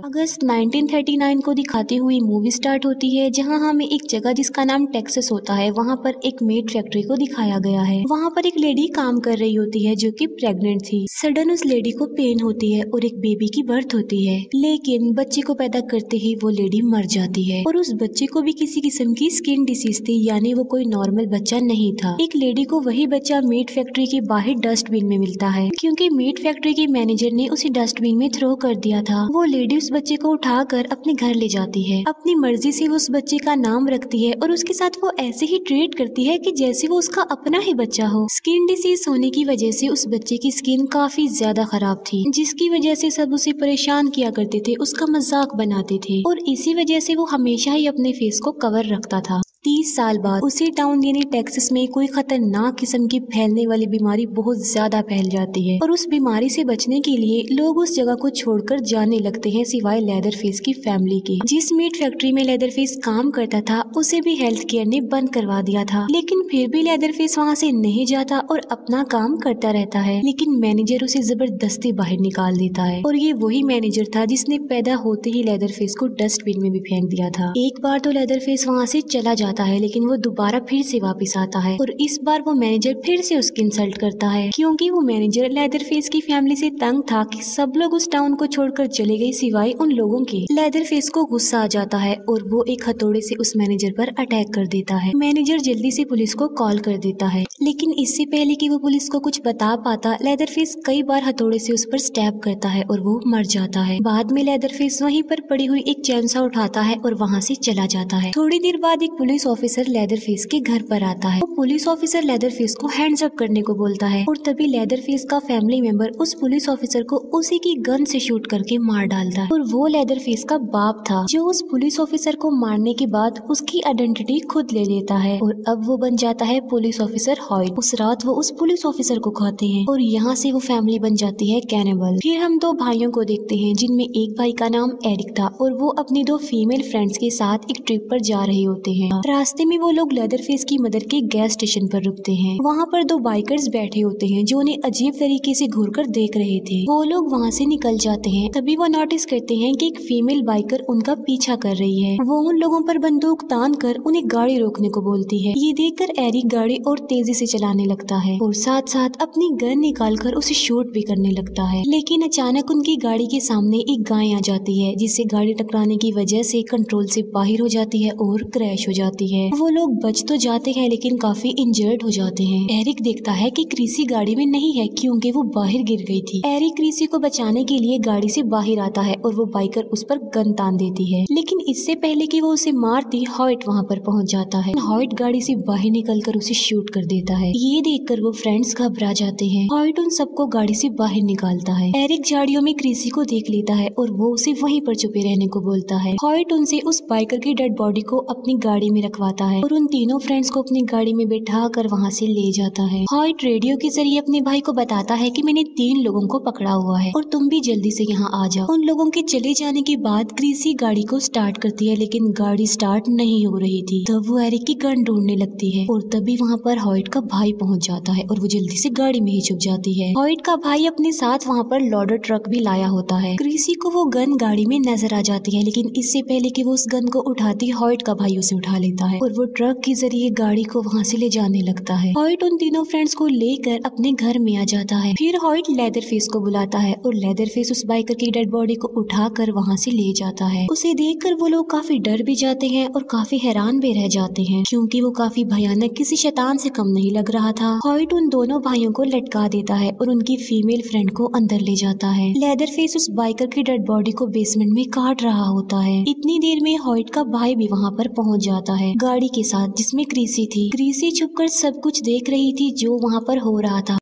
अगस्त 1939 को दिखाती हुई मूवी स्टार्ट होती है, जहां हमें एक जगह जिसका नाम टेक्सास होता है वहां पर एक मीट फैक्ट्री को दिखाया गया है। वहां पर एक लेडी काम कर रही होती है जो कि प्रेग्नेंट थी। सडन उस लेडी को पेन होती है और एक बेबी की बर्थ होती है, लेकिन बच्चे को पैदा करते ही वो लेडी मर जाती है और उस बच्चे को भी किसी किस्म की स्किन डिसीज थी, यानी वो कोई नॉर्मल बच्चा नहीं था। एक लेडी को वही बच्चा मीट फैक्ट्री के बाहर डस्टबिन में मिलता है, क्योंकि मीट फैक्ट्री के मैनेजर ने उसे डस्टबिन में थ्रो कर दिया था। वो लेडी उस बच्चे को उठाकर अपने घर ले जाती है। अपनी मर्जी से वो उस बच्चे का नाम रखती है और उसके साथ वो ऐसे ही ट्रीट करती है कि जैसे वो उसका अपना ही बच्चा हो। स्किन डिसीज होने की वजह से उस बच्चे की स्किन काफी ज्यादा खराब थी, जिसकी वजह से सब उसे परेशान किया करते थे, उसका मजाक बनाते थे और इसी वजह से वो हमेशा ही अपने फेस को कवर रखता था। 30 साल बाद उसी टाउन यानी टेक्सास में कोई खतरनाक किस्म की फैलने वाली बीमारी बहुत ज्यादा फैल जाती है और उस बीमारी से बचने के लिए लोग उस जगह को छोड़कर जाने लगते हैं, सिवाय लेदरफेस की फैमिली के। जिस मीट फैक्ट्री में लेदरफेस काम करता था उसे भी हेल्थ केयर ने बंद करवा दिया था, लेकिन फिर भी लेदरफेस वहाँ से नहीं जाता और अपना काम करता रहता है। लेकिन मैनेजर उसे जबरदस्ती बाहर निकाल देता है और ये वही मैनेजर था जिसने पैदा होते ही लेदरफेस को डस्टबिन में भी फेंक दिया था। एक बार तो लेदरफेस वहाँ से चला जाता है, लेकिन वो दोबारा फिर से वापस आता है और इस बार वो मैनेजर फिर से उसकी इंसल्ट करता है, क्योंकि वो मैनेजर लेदरफेस की फैमिली से तंग था कि सब लोग उस टाउन को छोड़कर चले गए सिवाय उन लोगों के। लेदरफेस को गुस्सा आ जाता है और वो एक हथौड़े से उस मैनेजर पर अटैक कर देता है। मैनेजर जल्दी से पुलिस को कॉल कर देता है, लेकिन इससे पहले कि वो पुलिस को कुछ बता पाता, लेदरफेस कई बार हथौड़े से उस पर स्टैब करता है और वो मर जाता है। बाद में लेदरफेस वहीं पर पड़ी हुई एक चैनसा उठाता है और वहाँ से चला जाता है। थोड़ी देर बाद एक पुलिस ऑफिसर लेदरफेस के घर पर आता है। पुलिस ऑफिसर लेदरफेस को हैंड्स अप करने को बोलता है और तभी लेदरफेस का फैमिली मेंबर उस पुलिस ऑफिसर को उसी की गन से शूट करके मार डालता है और वो लेदरफेस का बाप था जो उस पुलिस ऑफिसर को मारने के बाद उसकी आइडेंटिटी खुद ले लेता है और अब वो बन जाता है पुलिस ऑफिसर हॉयट। उस रात वो उस पुलिस ऑफिसर को खाते हैं और यहाँ से वो फैमिली बन जाती है कैनिबल। फिर हम दो भाइयों को देखते हैं, जिनमें एक भाई का नाम एरिक था और वो अपनी दो फीमेल फ्रेंड्स के साथ एक ट्रिप पर जा रहे होते हैं। रास्ते में वो लोग लेदरफेस की मदर के गैस स्टेशन पर रुकते हैं। वहाँ पर दो बाइकर्स बैठे होते हैं जो उन्हें अजीब तरीके से घूरकर देख रहे थे। वो लोग वहाँ से निकल जाते हैं, तभी वो नोटिस करते हैं कि एक फीमेल बाइकर उनका पीछा कर रही है। वो उन लोगों पर बंदूक तान कर उन्हें गाड़ी रोकने को बोलती है। ये देखकर एरिक गाड़ी और तेजी से चलाने लगता है और साथ साथ अपनी गन निकाल कर उसे शूट भी करने लगता है। लेकिन अचानक उनकी गाड़ी के सामने एक गाय आ जाती है, जिससे गाड़ी टकराने की वजह से कंट्रोल से बाहर हो जाती है और क्रैश हो जाती है। वो लोग बच तो जाते हैं लेकिन काफी इंजर्ड हो जाते हैं। एरिक देखता है कि क्रिसी गाड़ी में नहीं है क्योंकि वो बाहर गिर गई थी। एरिक क्रिसी को बचाने के लिए गाड़ी से बाहर आता है और वो बाइकर उस पर गन तान देती है, लेकिन इससे पहले कि वो उसे मारती, हॉयट वहाँ पर पहुँच जाता है। हॉयट गाड़ी से बाहर निकलकर उसे शूट कर देता है। ये देखकर वो फ्रेंड्स घबरा जाते हैं। हॉयट उन सबको गाड़ी से बाहर निकालता है। एरिक झाड़ियों में क्रिसी को देख लेता है और वो उसे वहीं पर छुपे रहने को बोलता है। हॉयट उनसे उस बाइकर की डेड बॉडी को अपनी गाड़ी में रखवाता है और उन तीनों फ्रेंड्स को अपनी गाड़ी में बैठा कर वहाँ से ले जाता है। हॉयट रेडियो के जरिए अपने भाई को बताता है कि मैंने 3 लोगों को पकड़ा हुआ है और तुम भी जल्दी से यहाँ आ जाओ। उन लोगों के चले जाने के बाद क्रिसी गाड़ी को स्टार्ट करती है, लेकिन गाड़ी स्टार्ट नहीं हो रही थी। तब वो एरिक की गन ढूंढने लगती है और तभी वहाँ पर हॉयट का भाई पहुँच जाता है और वो जल्दी से गाड़ी में ही छुप जाती है। हॉयट का भाई अपने साथ वहाँ पर लोडर ट्रक भी लाया होता है। क्रिसी को वो गन गाड़ी में नजर आ जाती है, लेकिन इससे पहले कि वो उस गन को उठाती, हॉयट का भाई उसे उठा लेता है और वो ट्रक के जरिए गाड़ी को वहाँ से ले जाने लगता है। हॉयट उन तीनों फ्रेंड्स को लेकर अपने घर में आ जाता है। फिर हॉयट लेदरफेस को बुलाता है और लेदरफेस उस बाइकर की डेड बॉडी को उठाकर वहाँ से ले जाता है। उसे देखकर वो लोग काफी डर भी जाते हैं और काफी हैरान भी रह जाते हैं, क्योंकि वो काफी भयानक किसी शैतान से कम नहीं लग रहा था। हॉयट उन दोनों भाइयों को लटका देता है और उनकी फीमेल फ्रेंड को अंदर ले जाता है। लेदरफेस उस बाइकर की डेड बॉडी को बेसमेंट में काट रहा होता है। इतनी देर में हॉयट का भाई भी वहाँ पर पहुँच जाता है गाड़ी के साथ, जिसमें क्रिसी थी। क्रिसी छुपकर सब कुछ देख रही थी जो वहाँ पर हो रहा था।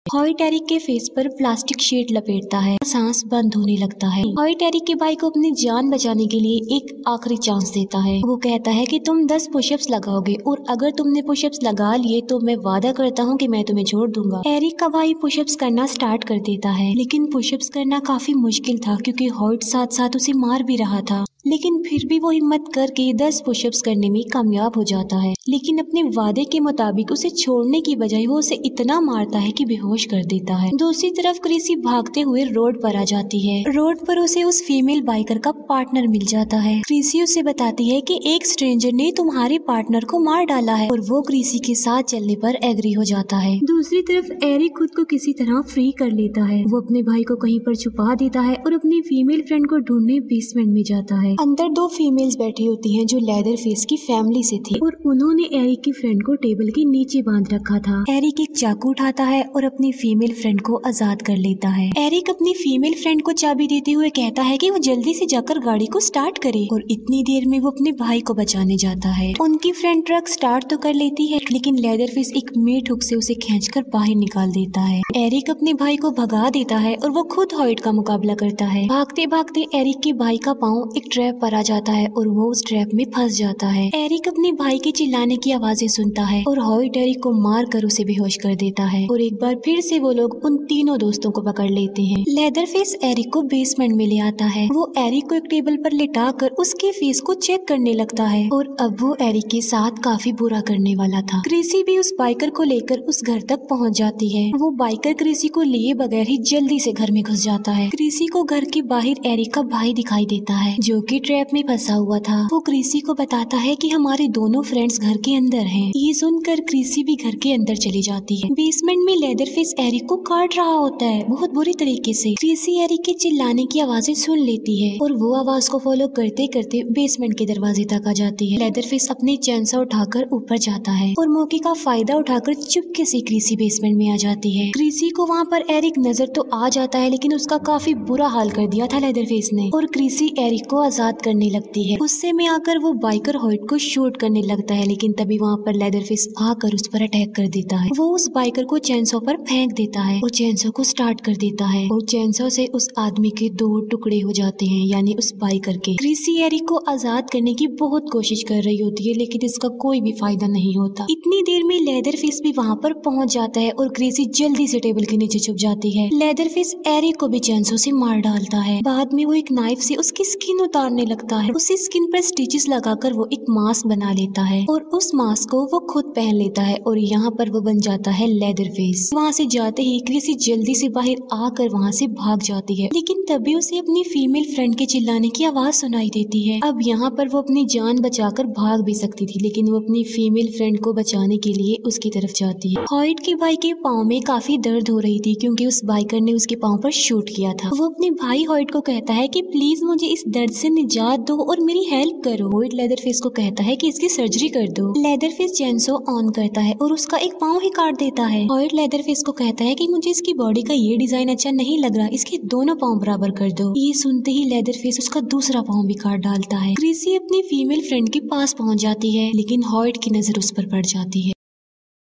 हॉयट एरिक के फेस पर प्लास्टिक शीट लपेटता है, सांस बंद होने लगता है। हॉयट एरिक के भाई को अपनी जान बचाने के लिए एक आखिरी चांस देता है। वो कहता है कि तुम 10 पुशअप्स लगाओगे और अगर तुमने पुशअप्स लगा लिए तो मैं वादा करता हूँ कि मैं तुम्हें छोड़ दूंगा। एरिक का भाई पुशअप्स करना स्टार्ट कर देता है, लेकिन पुशअप्स करना काफी मुश्किल था क्योंकि हॉयट साथ साथ उसे मार भी रहा था। लेकिन फिर भी वो हिम्मत करके 10 पुशअप्स करने में कामयाब हो जाता है। लेकिन अपने वादे के मुताबिक उसे छोड़ने की बजाय वो उसे इतना मारता है कि बेहोश कर देता है। दूसरी तरफ क्रिसी भागते हुए रोड पर आ जाती है। रोड पर उसे उस फीमेल बाइकर का पार्टनर मिल जाता है। क्रिसी उसे बताती है कि एक स्ट्रेंजर ने तुम्हारे पार्टनर को मार डाला है और वो क्रिसी के साथ चलने पर एग्री हो जाता है। दूसरी तरफ एरिक खुद को किसी तरह फ्री कर लेता है। वो अपने भाई को कहीं पर छुपा देता है और अपनी फीमेल फ्रेंड को ढूंढने बेसमेंट में जाता है। अंदर 2 फीमेल्स बैठी होती हैं जो लेदर फेस की फैमिली से थी और उन्होंने एरिक की फ्रेंड को टेबल के नीचे बांध रखा था। एरिक एक चाकू उठाता है और अपनी फीमेल फ्रेंड को आजाद कर लेता है। एरिक अपनी फीमेल फ्रेंड को चाबी देते हुए कहता है कि वो जल्दी से जाकर गाड़ी को स्टार्ट करे और इतनी देर में वो अपने भाई को बचाने जाता है। उनकी फ्रेंड ट्रक स्टार्ट तो कर लेती है लेकिन लेदरफेस एक मीट हुक से उसे खींचकर बाहर निकाल देता है। एरिक अपने भाई को भगा देता है और वो खुद हॉयट का मुकाबला करता है। भागते भागते एरिक के भाई का पाँव एक ट्रैप पर आ जाता है और वो उस ट्रैप में फंस जाता है। एरिक अपने भाई के चिल्लाने की आवाजें सुनता है और हॉयट एरिक को मार कर उसे बेहोश कर देता है और एक बार फिर से वो लोग उन तीनों दोस्तों को पकड़ लेते हैं। लेदरफेस एरिक को बेसमेंट में ले आता है। वो एरिक को एक टेबल पर लिटा कर उसके फेस को चेक करने लगता है और अब वो एरिक के साथ काफी बुरा करने वाला था। क्रिसी भी उस बाइकर को लेकर उस घर तक पहुंच जाती है। वो बाइकर क्रिसी को लिए बगैर ही जल्दी से घर में घुस जाता है। क्रिसी को घर के बाहर एरिक का भाई दिखाई देता है जो कि ट्रैप में फंसा हुआ था। वो क्रिसी को बताता है कि हमारे दोनों फ्रेंड्स घर के अंदर हैं। ये सुनकर क्रिसी भी घर के अंदर चली जाती है। बेसमेंट में लेदरफेस एरिक को काट रहा होता है बहुत बुरी तरीके से। क्रिसी एरिक के चिल्लाने की आवाजें सुन लेती है और वो आवाज को फॉलो करते करते बेसमेंट के दरवाजे तक आ जाती है। लेदरफेस अपनी चैनसा उठाकर ऊपर जाता है और मौके का फायदा उठाकर चुपके से क्रिसी बेसमेंट में आ जाती है। क्रिसी को वहाँ पर एरिक नजर तो आ जाता है लेकिन उसका काफी बुरा हाल कर दिया था लेदरफेस ने और क्रिसी एरिक को आजाद करने लगती है। गुस्से में आकर वो बाइकर हॉयट को शूट करने लगता है लेकिन तभी वहाँ पर लेदरफेस आकर उस पर अटैक कर देता है। वो उस बाइकर को चैनसो पर फेंक देता है और चैनसो को स्टार्ट कर देता है और चैनसो से उस आदमी के 2 टुकड़े हो जाते हैं यानी उस बाइकर के। क्रिसी एरिक को आजाद करने की बहुत कोशिश कर रही होती है लेकिन इसका कोई भी फायदा नहीं होता। इतनी देर में लेदरफेस भी वहाँ पर पहुँच जाता है और क्रिसी जल्दी से टेबल के नीचे छुप जाती है। लेदरफेस एरिक को भी चैनसो से मार डालता है। बाद में वो एक नाइफ से उसकी स्किन उतारने लगता है। उसी स्किन पर स्टिचेस लगाकर वो एक मास्क बना लेता है और उस मास्क को वो खुद पहन लेता है और यहाँ पर वो बन जाता है लेदरफेस। वहाँ से जाते ही क्रिसी जल्दी से बाहर आकर वहाँ से भाग जाती है लेकिन तभी उसे अपनी फीमेल फ्रेंड के चिल्लाने की आवाज सुनाई देती है। अब यहाँ पर वो अपनी जान बचाकर भाग भी सकती थी लेकिन वो अपनी फीमेल फ्रेंड को बचाने के लिए उसकी तरफ जाती है। हॉयट के भाई के पाँव में काफी दर्द हो रही थी क्योंकि उस बाइकर ने उसके पाँव पर शूट किया था। वो अपने भाई हॉयट को कहता है कि प्लीज मुझे इस दर्द से निजात दो और मेरी हेल्प करो। हॉयट लेदरफेस को कहता है कि इसकी सर्जरी कर दो। लेदरफेस चैनसो ऑन करता है और उसका एक पाँव ही काट देता है। हॉयट लेदरफेस को कहता है कि मुझे इसकी बॉडी का ये डिजाइन अच्छा नहीं लग रहा, इसके दोनों पाँव बराबर कर दो। ये सुनते ही लेदरफेस उसका दूसरा पाँव भी काट डालता है। क्रिसी अपनी फीमेल फ्रेंड के पास पहुंच जाती है लेकिन हॉयट की नजर उस पर पड़ जाती है।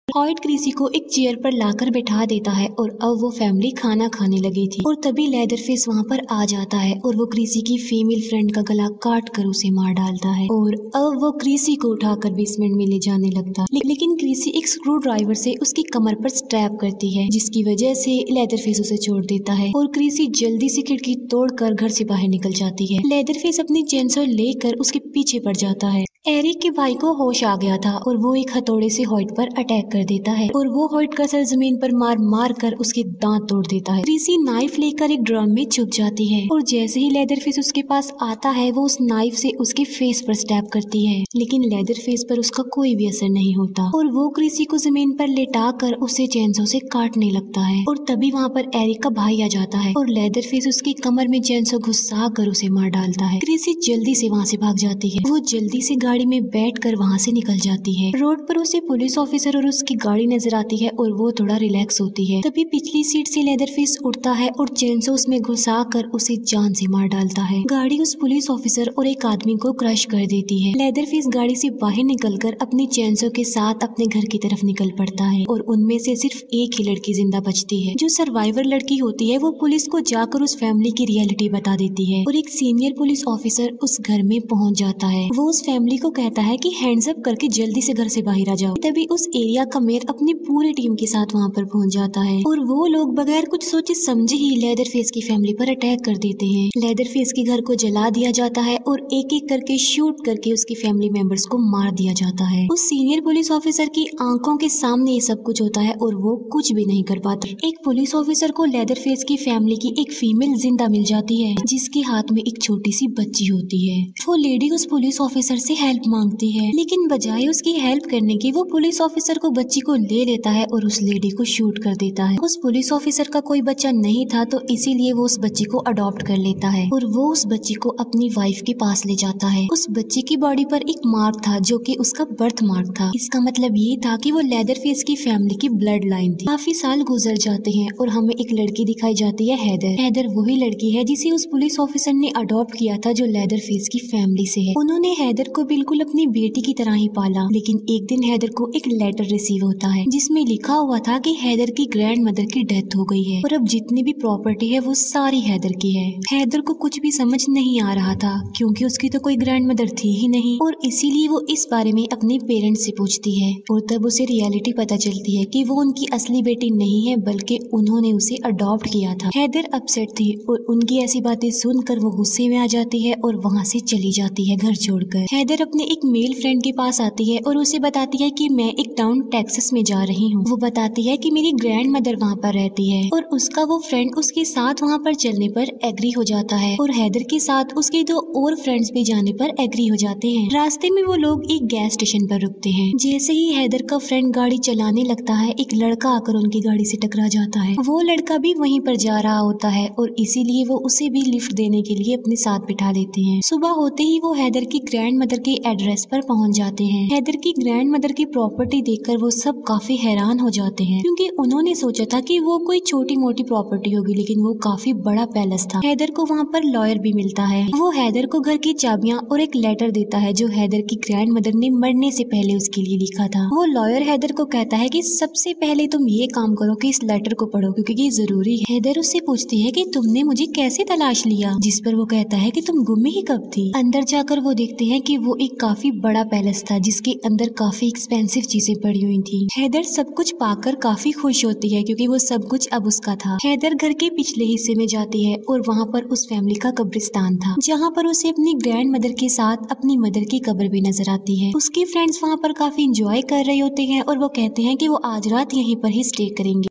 हॉयट क्रिसी को एक चेयर पर लाकर बैठा देता है और अब वो फैमिली खाना खाने लगी थी और तभी लेदरफेस वहाँ पर आ जाता है और वो क्रिसी की फीमेल फ्रेंड का गला काट कर उसे मार डालता है और अब वो क्रिसी को उठाकर बेसमेंट में ले जाने लगता है लेकिन क्रिसी एक स्क्रू ड्राइवर से उसकी कमर पर स्ट्रैप करती है जिसकी वजह से लेदरफेस उसे छोड़ देता है और क्रिसी जल्दी से खिड़की तोड़कर घर से बाहर निकल जाती है। लेदरफेस अपनी चेनसो लेकर उसके पीछे पड़ जाता है। एरिक के भाई को होश आ गया था और वो एक हथौड़े से हॉयट पर अटैक कर देता है और वो हॉयट का सर जमीन पर मार मार कर उसके दांत तोड़ देता है। क्रिसी नाइफ लेकर एक ड्रम में छुप जाती है और जैसे ही लेदरफेस उसके पास आता है वो उस नाइफ से उसके फेस पर स्टैब करती है लेकिन लेदरफेस पर उसका कोई भी असर नहीं होता और वो क्रिसी को जमीन पर लेटा कर उसे चैनसो से काटने लगता है और तभी वहाँ पर एरिक का भाई आ जाता है और लेदरफेस उसकी कमर में चैनसो घुसा कर उसे मार डालता है। क्रिसी जल्दी से वहाँ से भाग जाती है। वो जल्दी से गाड़ी में बैठकर वहाँ से निकल जाती है। रोड पर उसे पुलिस ऑफिसर और उसकी गाड़ी नजर आती है और वो थोड़ा रिलैक्स होती है। तभी पिछली सीट से लेदरफेस उठता है और चैनसो उसमें घुसा कर उसे जान से मार डालता है। गाड़ी उस पुलिस ऑफिसर और एक आदमी को क्रश कर देती है। लेदरफेस गाड़ी से बाहर निकलकर अपनी चैनसो के साथ अपने घर की तरफ निकल पड़ता है और उनमें से सिर्फ एक ही लड़की जिंदा बचती है। जो सर्वाइवर लड़की होती है वो पुलिस को जाकर उस फैमिली की रियलिटी बता देती है और एक सीनियर पुलिस ऑफिसर उस घर में पहुंच जाता है। वो उस फैमिली को कहता है कि हैंड्स अप करके जल्दी से घर से बाहर आ जाओ। तभी उस एरिया का मेयर अपनी पूरी टीम के साथ वहाँ पर पहुँच जाता है और वो लोग बगैर कुछ सोचे समझे ही लेदरफेस की फैमिली पर अटैक कर देते हैं। लेदरफेस के घर को जला दिया जाता है और एक एक करके शूट करके उसकी फैमिली मेंबर्स को मार दिया जाता है। उस सीनियर पुलिस ऑफिसर की आंखों के सामने ये सब कुछ होता है और वो कुछ भी नहीं कर पाता। एक पुलिस ऑफिसर को लेदरफेस की फैमिली की एक फीमेल जिंदा मिल जाती है जिसके हाथ में एक छोटी सी बच्ची होती है। वो लेडी उस पुलिस ऑफिसर से हेल्प मांगती है, लेकिन बजाय उसकी हेल्प करने की वो पुलिस ऑफिसर को बच्ची को ले लेता है और उस लेडी को शूट कर देता है। उस पुलिस ऑफिसर का कोई बच्चा नहीं था तो इसीलिए वो उस बच्ची को अडॉप्ट कर लेता है और वो उस बच्ची को अपनी वाइफ के पास ले जाता है। उस बच्ची की बॉडी पर एक मार्क था जो कि उसका बर्थ मार्क था। इसका मतलब ये था कि वो लेदरफेस की फैमिली की ब्लड लाइन थी। काफी साल गुजर जाते हैं और हमें एक लड़की दिखाई जाती है, हैदर। हैदर वही लड़की है जिसे उस पुलिस ऑफिसर ने अडॉप्ट किया था जो लेदरफेस की फैमिली से है। उन्होंने हैदर को बिल्कुल अपनी बेटी की तरह ही पाला, लेकिन एक दिन हैदर को एक लेटर रिसीव होता है जिसमें लिखा हुआ था कि हैदर की ग्रैंड मदर की डेथ हो गई है और अब जितनी भी प्रॉपर्टी है वो सारी हैदर की है। हैदर को कुछ भी समझ नहीं आ रहा था क्योंकि उसकी तो कोई ग्रैंड मदर थी ही नहीं और इसीलिए वो इस बारे में अपने पेरेंट्स से पूछती है और तब उसे रियलिटी पता चलती है कि वो उनकी असली बेटी नहीं है बल्कि उन्होंने उसे अडॉप्ट किया था। हैदर अपसेट थी और उनकी ऐसी बातें सुनकर वो गुस्से में आ जाती है और वहाँ से चली जाती है घर छोड़कर। हैदर अपने एक मेल फ्रेंड के पास आती है और उसे बताती है कि मैं एक टाउन टेक्सास में जा रही हूँ। वो बताती है कि मेरी ग्रैंड मदर वहाँ पर रहती है और उसका वो फ्रेंड उसके साथ वहाँ पर चलने पर एग्री हो जाता है और हैदर के साथ उसके दो और फ्रेंड्स भी जाने पर एग्री हो जाते हैं। रास्ते में वो लोग एक गैस स्टेशन पर रुकते हैं। जैसे ही हैदर का फ्रेंड गाड़ी चलाने लगता है एक लड़का आकर उनकी गाड़ी से टकरा जाता है। वो लड़का भी वहीं पर जा रहा होता है और इसीलिए वो उसे भी लिफ्ट देने के लिए अपने साथ बिठा लेते हैं। सुबह होते ही वो हैदर की ग्रैंड मदर के एड्रेस पर पहुंच जाते हैं। हैदर की ग्रैंड मदर की प्रॉपर्टी देखकर वो सब काफी हैरान हो जाते हैं क्योंकि उन्होंने सोचा था कि वो कोई छोटी मोटी प्रॉपर्टी होगी, लेकिन वो काफी बड़ा पैलेस था। हैदर को वहाँ पर लॉयर भी मिलता है। वो हैदर को घर की चाबियां और एक लेटर देता है जो हैदर की ग्रैंड मदर ने मरने से पहले उसके लिए लिखा था। वो लॉयर हैदर को कहता है कि सबसे पहले तुम ये काम करो कि इस लेटर को पढ़ो क्योंकि ये जरूरी है। हैदर उससे पूछती है कि तुमने मुझे कैसे तलाश लिया, जिस पर वो कहता है कि तुम गुम ही कब थी। अंदर जाकर वो देखते हैं कि वो एक काफी बड़ा पैलेस था जिसके अंदर काफी एक्सपेंसिव चीजें पड़ी हुई थी। हैदर सब कुछ पाकर काफी खुश होती है क्योंकि वो सब कुछ अब उसका था। हैदर घर के पिछले हिस्से में जाती है और वहाँ पर उस फैमिली का कब्रिस्तान था जहाँ पर उसे अपनी ग्रैंड मदर के साथ अपनी मदर की कब्र भी नजर आती है। उसके फ्रेंड्स वहाँ पर काफी इंजॉय कर रहे होते हैं और वो कहते हैं कि वो आज रात यहीं पर ही स्टे करेंगे।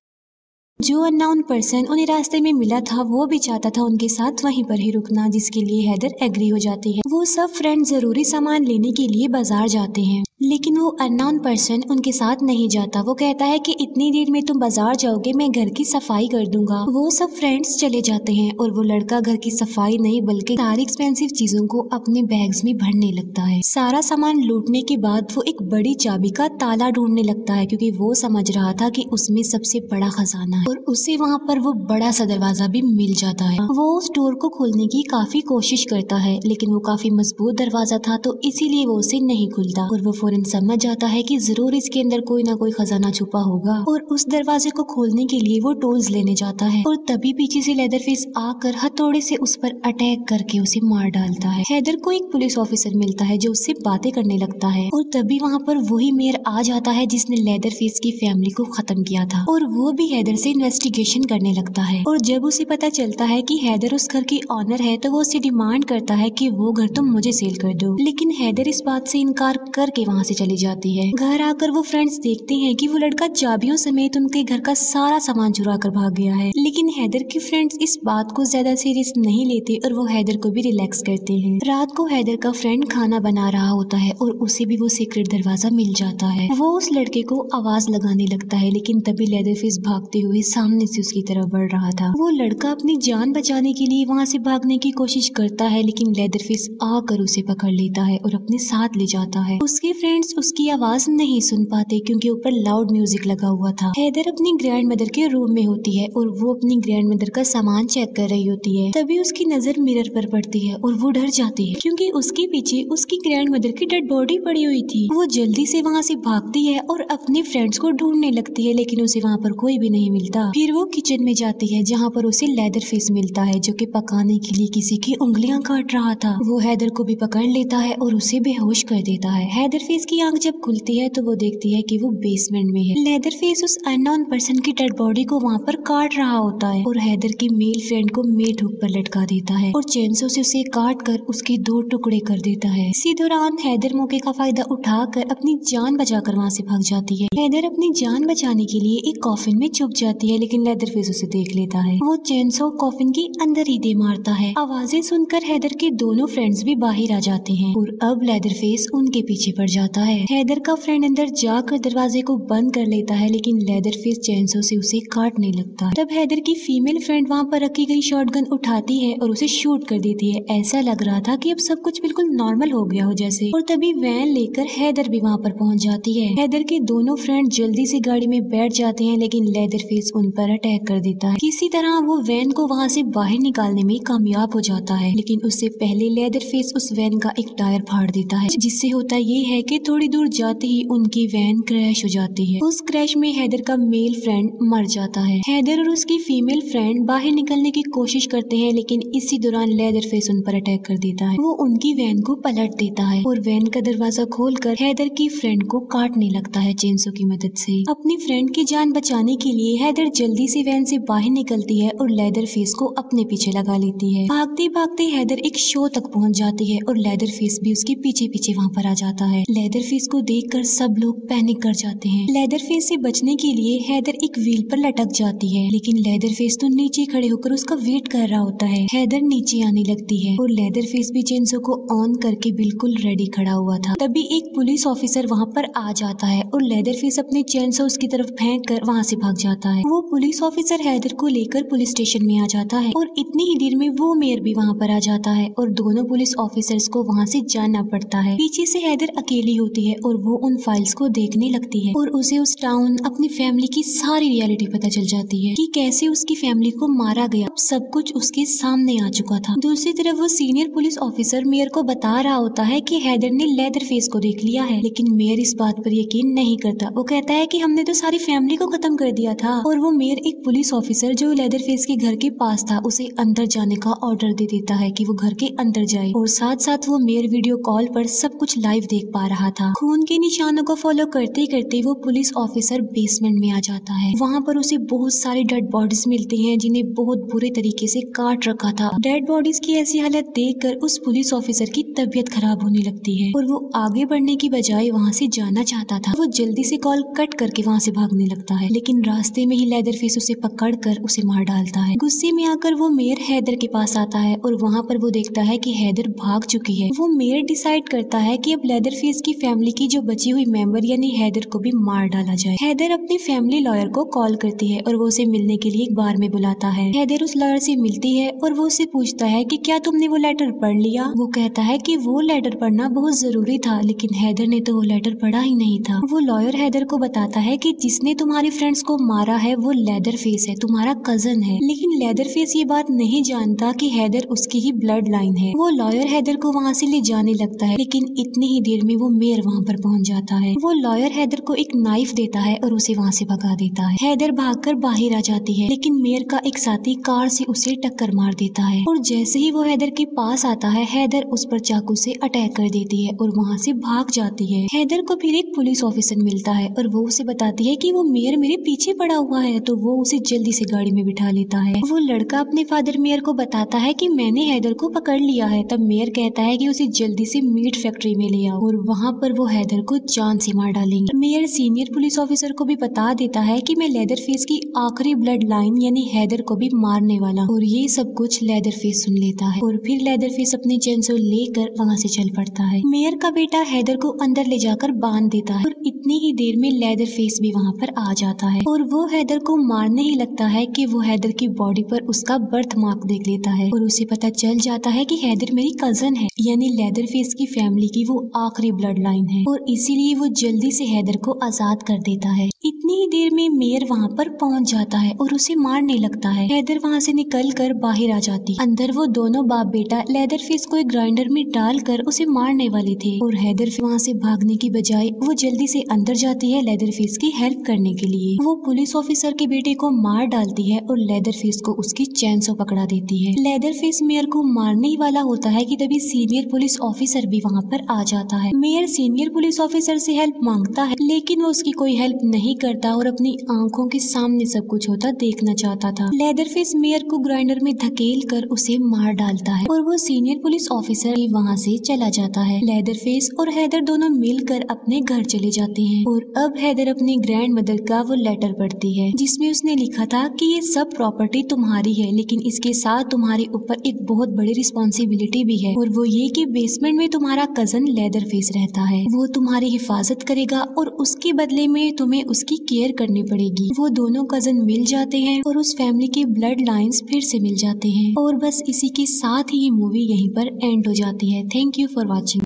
जो अननोन पर्सन उन्हें रास्ते में मिला था वो भी चाहता था उनके साथ वहीं पर ही रुकना, जिसके लिए हैदर एग्री हो जाती है। वो सब फ्रेंड जरूरी सामान लेने के लिए बाजार जाते हैं लेकिन वो अननोन पर्सन उनके साथ नहीं जाता। वो कहता है कि इतनी देर में तुम बाजार जाओगे, मैं घर की सफाई कर दूंगा। वो सब फ्रेंड्स चले जाते हैं और वो लड़का घर की सफाई नहीं बल्कि सारी एक्सपेंसिव चीजों को अपने बैग्स में भरने लगता है। सारा सामान लूटने के बाद वो एक बड़ी चाबी का ताला ढूंढने लगता है क्योंकि वो समझ रहा था कि उसमें सबसे बड़ा खजाना है और उसे वहाँ पर वो बड़ा सा दरवाजा भी मिल जाता है। वो उस डोर को खोलने की काफी कोशिश करता है लेकिन वो काफी मजबूत दरवाजा था तो इसीलिए वो उसे नहीं खुलता और वो फौरन समझ जाता है कि जरूर इसके अंदर कोई ना कोई खजाना छुपा होगा और उस दरवाजे को खोलने के लिए वो टूल्स लेने जाता है और तभी पीछे से लेदरफेस आकर हथौड़े से उस पर अटैक करके उसे मार डालता है। हैदर को एक पुलिस ऑफिसर मिलता है जो उससे बातें करने लगता है और तभी वहाँ पर वही मेयर आ जाता है जिसने लेदरफेस की फैमिली को खत्म किया था और वो भी हैदर से इन्वेस्टिगेशन करने लगता है। और जब उसे पता चलता है कि हैदर उस घर की ऑनर है तो वो उससे डिमांड करता है कि वो घर तुम मुझे सेल कर दो, लेकिन हैदर इस बात से इनकार करके वहाँ से चली जाती है। घर आकर वो फ्रेंड्स देखते हैं कि वो लड़का चाबियों समेत उनके घर का सारा सामान चुरा कर भाग गया है, लेकिन हैदर के फ्रेंड्स इस बात को ज्यादा सीरियस नहीं लेते और वो हैदर को भी रिलैक्स करते हैं। रात को हैदर का फ्रेंड खाना बना रहा होता है और उसे भी वो सीक्रेट दरवाजा मिल जाता है। वो उस लड़के को आवाज लगाने लगता है लेकिन तभी लेदरफेस भागते हुए सामने से उसकी तरफ बढ़ रहा था। वो लड़का अपनी जान बचाने के लिए वहाँ से भागने की कोशिश करता है लेकिन लेदरफेस आकर उसे पकड़ लेता है और अपने साथ ले जाता है। उसके फ्रेंड्स उसकी आवाज नहीं सुन पाते क्योंकि ऊपर लाउड म्यूजिक लगा हुआ था। हैदर अपनी ग्रैंड मदर के रूम में होती है और वो अपनी ग्रैंड मदर का सामान चेक कर रही होती है। तभी उसकी नजर मिरर पर पड़ती है और वो डर जाती है क्योंकि उसके पीछे उसकी ग्रैंड मदर की डेड बॉडी पड़ी हुई थी। वो जल्दी से वहाँ से भागती है और अपने फ्रेंड्स को ढूंढने लगती है लेकिन उसे वहाँ पर कोई भी नहीं मिलता था। फिर वो किचन में जाती है जहाँ पर उसे लेदर फेस मिलता है जो कि पकाने के लिए किसी की उंगलियां काट रहा था। वो हैदर को भी पकड़ लेता है और उसे बेहोश कर देता है। हैदर फेस की आंख जब खुलती है तो वो देखती है कि वो बेसमेंट में है। लेदर फेस उस अननोन पर्सन की डेड बॉडी को वहाँ पर काट रहा होता है और हैदर की मेल फ्रेंड को मेट हुक पर लटका देता है और चेंसो से उसे काट कर उसके 2 टुकड़े कर देता है। इसी दौरान हैदर मौके का फायदा उठाकर अपनी जान बचाकर वहाँ से भाग जाती है। हैदर अपनी जान बचाने के लिए एक कॉफिन में छुप जाती है लेकिन लेदर फेस उसे देख लेता है। वो चेंसो कॉफिन के अंदर ही दे मारता है। आवाजें सुनकर हैदर के दोनों फ्रेंड्स भी बाहर आ जाते हैं और अब लेदर फेस उनके पीछे पड़ जाता है। हैदर का फ्रेंड अंदर जाकर दरवाजे को बंद कर लेता है लेकिन लेदर फेस चेंसो से उसे काटने लगता है। तब हैदर की फीमेल फ्रेंड वहाँ पर रखी गई शॉटगन उठाती है और उसे शूट कर देती है। ऐसा लग रहा था कि अब सब कुछ बिल्कुल नॉर्मल हो गया हो जैसे। और तभी वैन लेकर हैदर भी वहाँ पर पहुँच जाती है। हैदर के दोनों फ्रेंड जल्दी से गाड़ी में बैठ जाते हैं लेकिन लेदर फेस उन पर अटैक कर देता है। किसी तरह वो वैन को वहाँ से बाहर निकालने में कामयाब हो जाता है लेकिन उससे पहले लेदर फेस उस वैन का एक टायर फाड़ देता है जिससे होता ये है कि थोड़ी दूर जाते ही उनकी वैन क्रैश हो जाती है। उस क्रैश में हैदर का मेल फ्रेंड मर जाता है। हैदर और उसकी फीमेल फ्रेंड बाहर निकलने की कोशिश करते हैं लेकिन इसी दौरान लेदर फेस उन पर अटैक कर देता है। वो उनकी वैन को पलट देता है और वैन का दरवाजा खोलकर हैदर की फ्रेंड को काटने लगता है चेंसो की मदद से। अपनी फ्रेंड की जान बचाने के लिए हैदर जल्दी से वैन से बाहर निकलती है और लेदर फेस को अपने पीछे लगा लेती है। भागते भागते हैदर एक शो तक पहुंच जाती है और लेदर फेस भी उसके पीछे पीछे वहां पर आ जाता है। लेदर फेस को देखकर सब लोग पैनिक कर जाते हैं। लेदर फेस से बचने के लिए हैदर एक व्हील पर लटक जाती है लेकिन लेदर फेस तो नीचे खड़े होकर उसका वेट कर रहा होता है। हैदर नीचे आने लगती है और लेदर फेस भी चेंसो को ऑन करके बिल्कुल रेडी खड़ा हुआ था। तभी एक पुलिस ऑफिसर वहाँ पर आ जाता है और लेदर फेस अपने चेंसो उसकी तरफ फेंक कर वहाँ से भाग जाता है। वो पुलिस ऑफिसर हैदर को लेकर पुलिस स्टेशन में आ जाता है और इतनी ही देर में वो मेयर भी वहाँ पर आ जाता है और दोनों पुलिस ऑफिसर्स को वहाँ से जाना पड़ता है। पीछे से हैदर अकेली होती है और वो उन फाइल्स को देखने लगती है और उसे उस टाउन अपनी फैमिली की सारी रियलिटी पता चल जाती है कि कैसे उसकी फैमिली को मारा गया। सब कुछ उसके सामने आ चुका था। दूसरी तरफ वो सीनियर पुलिस ऑफिसर मेयर को बता रहा होता है कि हैदर ने लेदर फेस को देख लिया है लेकिन मेयर इस बात पर यकीन नहीं करता। वो कहता है कि हमने तो सारी फैमिली को खत्म कर दिया था। और वो मेयर एक पुलिस ऑफिसर जो लेदर फेस के घर के पास था उसे अंदर जाने का ऑर्डर दे देता है कि वो घर के अंदर जाए और साथ साथ वो मेयर वीडियो कॉल पर सब कुछ लाइव देख पा रहा था। खून के निशानों को फॉलो करते करते वो पुलिस ऑफिसर बेसमेंट में आ जाता है। वहाँ पर उसे बहुत सारी डेड बॉडीज मिलती हैं जिन्हें बहुत बुरे तरीके से काट रखा था। डेड बॉडीज की ऐसी हालत देखकर उस पुलिस ऑफिसर की तबीयत खराब होने लगती है और वो आगे बढ़ने की बजाय वहाँ से जाना चाहता था। वो जल्दी से कॉल कट करके वहाँ से भागने लगता है लेकिन रास्ते में ही लेदर फेस उसे पकड़ कर उसे मार डालता है। गुस्से में आकर वो मेयर हैदर के पास आता है और वहाँ पर वो देखता है कि हैदर भाग चुकी है। वो मेयर डिसाइड करता है कि अब लेदर फेस की फैमिली की जो बची हुई मेंबर यानी हैदर को भी मार डाला जाए। हैदर अपनी फैमिली लॉयर को कॉल करती है और वो उसे मिलने के लिए एक बार में बुलाता है। हैदर उस लॉयर से मिलती है और वो उससे पूछता है कि क्या तुमने वो लेटर पढ़ लिया। वो कहता है कि वो लेटर पढ़ना बहुत जरूरी था लेकिन हैदर ने तो वो लेटर पढ़ा ही नहीं था। वो लॉयर हैदर को बताता है कि जिसने तुम्हारी फ्रेंड्स को मारा है वो लेदर फेस है, तुम्हारा कजन है। लेकिन लेदर फेस ये बात नहीं जानता कि हैदर उसकी ही ब्लड लाइन है। वो लॉयर हैदर को वहाँ से ले जाने लगता है लेकिन इतनी ही देर में वो मेयर वहाँ पर पहुँच जाता है। वो लॉयर हैदर को एक नाइफ देता है और उसे वहाँ से भगा देता है। हैदर भागकर बाहर आ जाती है लेकिन मेयर का एक साथी कार से उसे टक्कर मार देता है और जैसे ही वो हैदर के पास आता है हैदर उस पर चाकू से अटैक कर देती है और वहाँ से भाग जाती है। हैदर को फिर एक पुलिस ऑफिसर मिलता है और वो उसे बताती है कि वो मेयर मेरे पीछे पड़ा हुआ है तो वो उसे जल्दी से गाड़ी में बिठा लेता है। वो लड़का अपने फादर मेयर को बताता है कि मैंने हैदर को पकड़ लिया है। तब मेयर कहता है कि उसे जल्दी से मीट फैक्ट्री में ले आओ और वहाँ पर वो हैदर को जान से मार डालेंगे। मेयर सीनियर पुलिस ऑफिसर को भी बता देता है कि मैं लेदर फेस की आखिरी ब्लड लाइन यानी हैदर को भी मारने वाला और ये सब कुछ लेदर फेस सुन लेता है और फिर लेदर फेस अपने चेंसो लेकर वहाँ से चल पड़ता है। मेयर का बेटा हैदर को अंदर ले जाकर बांध देता है और इतनी ही देर में लेदर फेस भी वहाँ पर आ जाता है और वो हैदर को मारने ही लगता है कि वो हैदर की बॉडी पर उसका बर्थ मार्क देख लेता है और उसे पता चल जाता है कि हैदर मेरी कजन है यानी लेदर फेस की फैमिली की वो आखिरी ब्लड लाइन है और इसीलिए वो जल्दी से हैदर को आजाद कर देता है। इतनी ही देर में मेयर वहाँ पर पहुँच जाता है और उसे मारने लगता है। हैदर वहाँ से निकल कर बाहर आ जाती। अंदर वो दोनों बाप बेटा लेदर फेस को एक ग्राइंडर में डालकर उसे मारने वाले थे और हैदर वहाँ से भागने की बजाय वो जल्दी से अंदर जाती है लेदर फेस की हेल्प करने के लिए। वो पुलिस ऑफिसर ऑफिसर के बेटे को मार डालती है और लेदरफेस को उसकी चैन से पकड़ा देती है। लेदरफेस मेयर को मारने ही वाला होता है कि तभी सीनियर पुलिस ऑफिसर भी वहाँ पर आ जाता है। मेयर सीनियर पुलिस ऑफिसर से हेल्प मांगता है, लेकिन वो उसकी कोई हेल्प नहीं करता और अपनी आंखों के सामने सब कुछ होता देखना चाहता था। लेदरफेस मेयर को ग्राइंडर में धकेल कर उसे मार डालता है और वो सीनियर पुलिस ऑफिसर भी वहाँ से चला जाता है। लेदरफेस और हैदर दोनों मिलकर अपने घर चले जाते हैं और अब हैदर अपनी ग्रैंड मदर का वो लेटर पढ़ती है जिसमें उसने लिखा था कि ये सब प्रॉपर्टी तुम्हारी है, लेकिन इसके साथ तुम्हारे ऊपर एक बहुत बड़ी रिस्पॉन्सिबिलिटी भी है, और वो ये कि बेसमेंट में तुम्हारा कजन लेदरफेस रहता है। वो तुम्हारी हिफाजत करेगा और उसके बदले में तुम्हें उसकी केयर करनी पड़ेगी। वो दोनों कजन मिल जाते हैं और उस फैमिली के ब्लड लाइंस फिर से मिल जाते हैं। और बस इसी के साथ ही ये मूवी यहीं पर एंड हो जाती है। Thank you for watching.